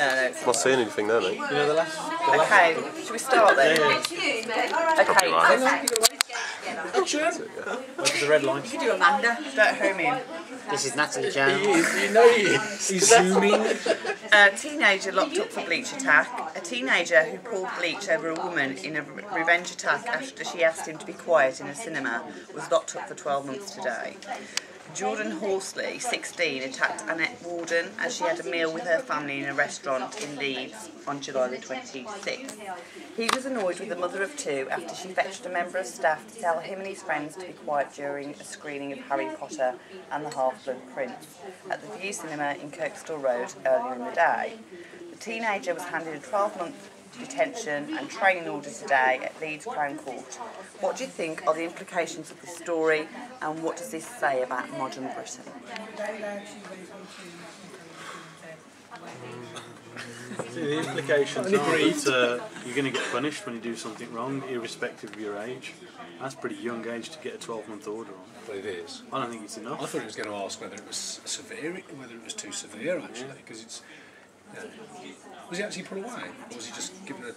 No, it's Not seeing anything there, mate. You know the last. okay, should we start then? Okay. Where's the red line? You do Amanda. Don't home in. This is Natalie Jones. He is, you know he is. He's zooming. A teenager locked up for bleach attack. A teenager who poured bleach over a woman in a revenge attack after she asked him to be quiet in a cinema was locked up for 12 months today. Jordan Horsley, 16, attacked Annette Warden as she had a meal with her family in a restaurant in Leeds on July the 26th. He was annoyed with the mother of two after she fetched a member of staff to tell him and his friends to be quiet during a screening of Harry Potter and the Half-Blood Prince at the View Cinema in Kirkstall Road earlier in the day. The teenager was handed a 12-month detention and training order today at Leeds Crown Court. What do you think are the implications of this story, and what does this say about modern Britain? The implications are that you're going to get punished when you do something wrong, irrespective of your age. That's a pretty young age to get a 12-month order on. But it is. I don't think it's enough. I thought he was going to ask whether it was severe, whether it was too severe actually, because it's. Was he actually put away, or was he just given a? It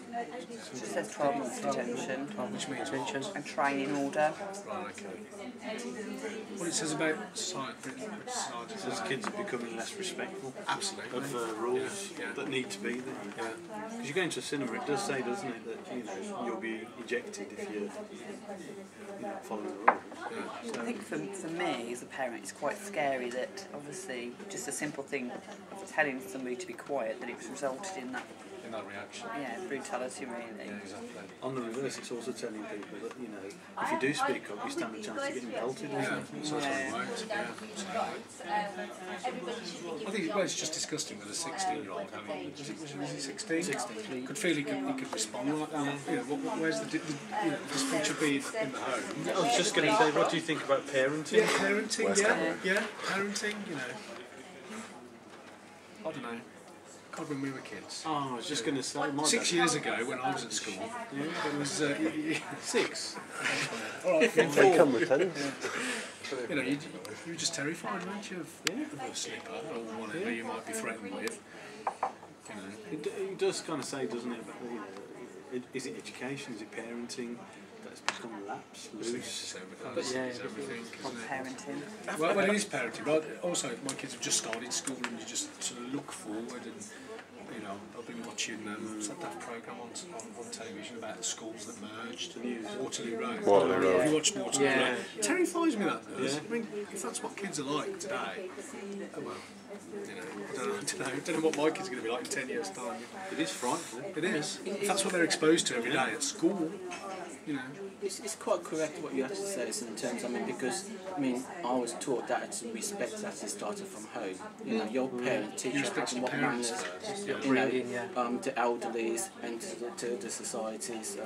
just says 12 months detention. Which means detention and training order. Right. Okay. What it says about society, British society. It says kids are becoming less respectful. Absolutely. Of rules that need to be there. Yeah. Because you go into a cinema, it does say, doesn't it, that you'll be ejected if you're following the rules. Yeah. So I think for me as a parent, it's quite scary that obviously just a simple thing of telling somebody to be quiet, that it's resulted in that. In that reaction. Yeah, brutality really. Yeah, exactly. On the reverse, it's also telling people that, if you do speak up, you stand a chance of getting belted or something. So that's right. Yeah. I think it's just disgusting with a 16-year-old having. Was he 16? 16. Could feel he could respond like that. Where's the this thing should be in the home. I was just going to say, what do you think about parenting? Yeah, parenting. Yeah, parenting. I don't know. God, when we were kids. Oh, I was just going to say, 6 years ago when I was at school, it was 6. all right, They come with pennies. you were just terrified, weren't you, of a slipper or whatever you might be threatened with. It does kind of say, doesn't it? Is it education? Is it parenting? That's become lax, loose. It's everything. Parenting. Well, it is parenting. But also, my kids have just started school, and you just sort of look forward and. I've been watching that programme on television about schools that merged, Waterloo Road. Have you watched Waterloo Road? It terrifies me, that does. I mean, if that's what kids are like today, well, I don't know what my kids are going to be like in 10 years' time. It is frightful. It is. If that's what they're exposed to every day at school, It's quite correct what you actually say in terms, because I was taught that respect actually started from home. Your parents teach you what manners, the elderlies and to the societies,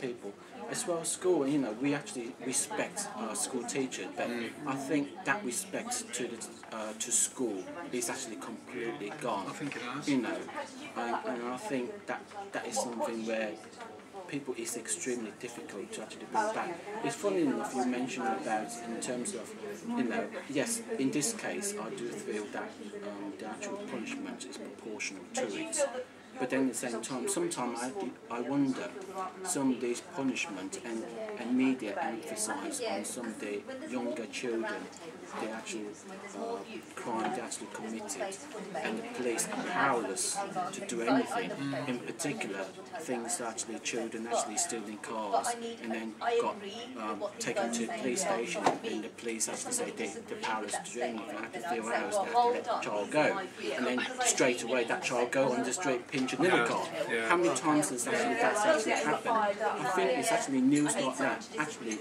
people. As well as school, we actually respect our school teachers, but I think that respect to school is actually completely gone. I think it has. And I think that is something where people, it's extremely difficult to actually bring back. It's funny enough you mentioned about in terms of, yes, in this case I do feel that the actual punishment is proportional to it. But then at the same time, sometimes I wonder some of these punishment and media emphasise on some of the younger children, the actual crime they actually committed, and the police are powerless to do anything. In particular, things that actually children actually stealing cars and then got taken to the police station, and the police actually say they're powerless to do anything. After 3 hours, they have to let the child go, and then straight away that child go on the street, pinch another car. How many times has that's actually happened? I think it's actually news like that actually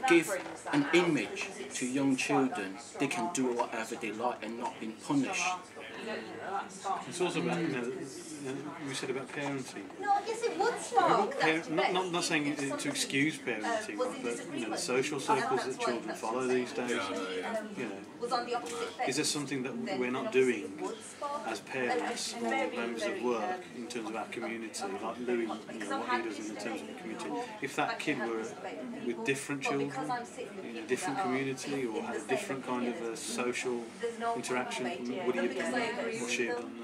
give an image to young children. They can do whatever they like and not being punished. It's also about, we said about parenting. No, I guess it would start. Not saying to excuse parenting, but the social circles that children follow these days. was on the opposite fence. Is there something that we're not doing as parents or members of work in terms of our community, like Louis, you know, what he does in terms of the community? If that kid were with different children in a different community or had a different kind of a social interaction, would he have done that or she have done that?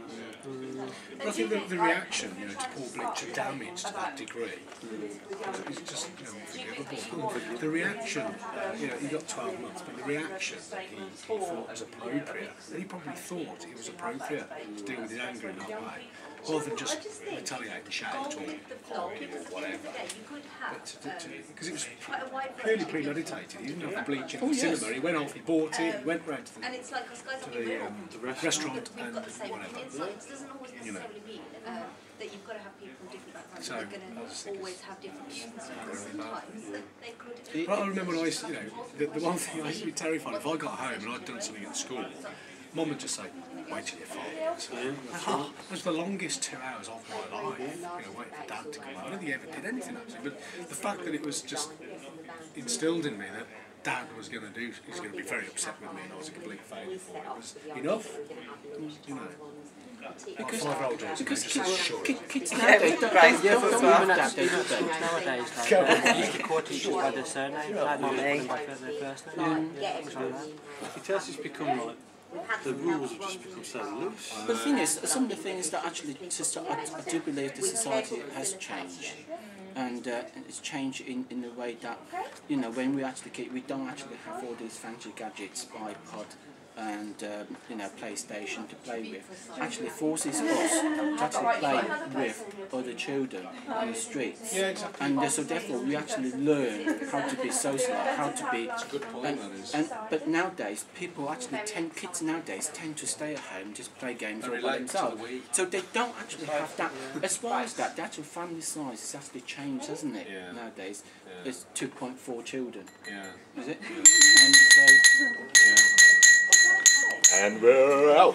I think the reaction, you know, to Paul Bleacher damage to that degree is just, you know, unforgivable. The reaction, you know, he got 12 months, but the reaction he thought was appropriate, and he probably thought it was appropriate to deal with his anger in that way, rather than just retaliate and shout or whatever. Because it was clearly premeditated. He didn't have the bleach in the cinema. He went off, he bought it, he went round to the restaurant and whatever. You know. That you've got to have people from different backgrounds. So, they're going to always have different views. Sometimes they could. Well, I remember when I used to, you know, the one thing I used to be terrified if I got home and I'd done something at school, Mum would just say, "Wait till you're 5." So, it was the longest 2 hours of my life, you know, waiting for Dad to come home. I don't think he ever did anything actually, but the fact that it was just instilled in me that Dad was going to do, he's going to be very upset with me and I was a complete failure for it, was enough, you know. Because kids nowadays don't even actually do that nowadays. They used to call teachers by their surname, like not by their first name. It has just become like the rules have just become so loose. But the thing is, some of the things that actually, I do believe the society has changed. And it's changed in the way that, you know, when we actually we don't actually have all these fancy gadgets, iPod and you know, PlayStation to play with. Actually forces us to actually play with other children on the streets. Yeah, exactly. And so therefore we actually learn how to be social, how to be. That's a good point, that is. But nowadays kids nowadays tend to stay at home, just play games all by themselves. So they don't actually have that. As well as that, the actual family size has actually changed, hasn't it? Yeah. Nowadays, it's 2.4 children. Yeah. Is it? Yeah. And so. And we're out.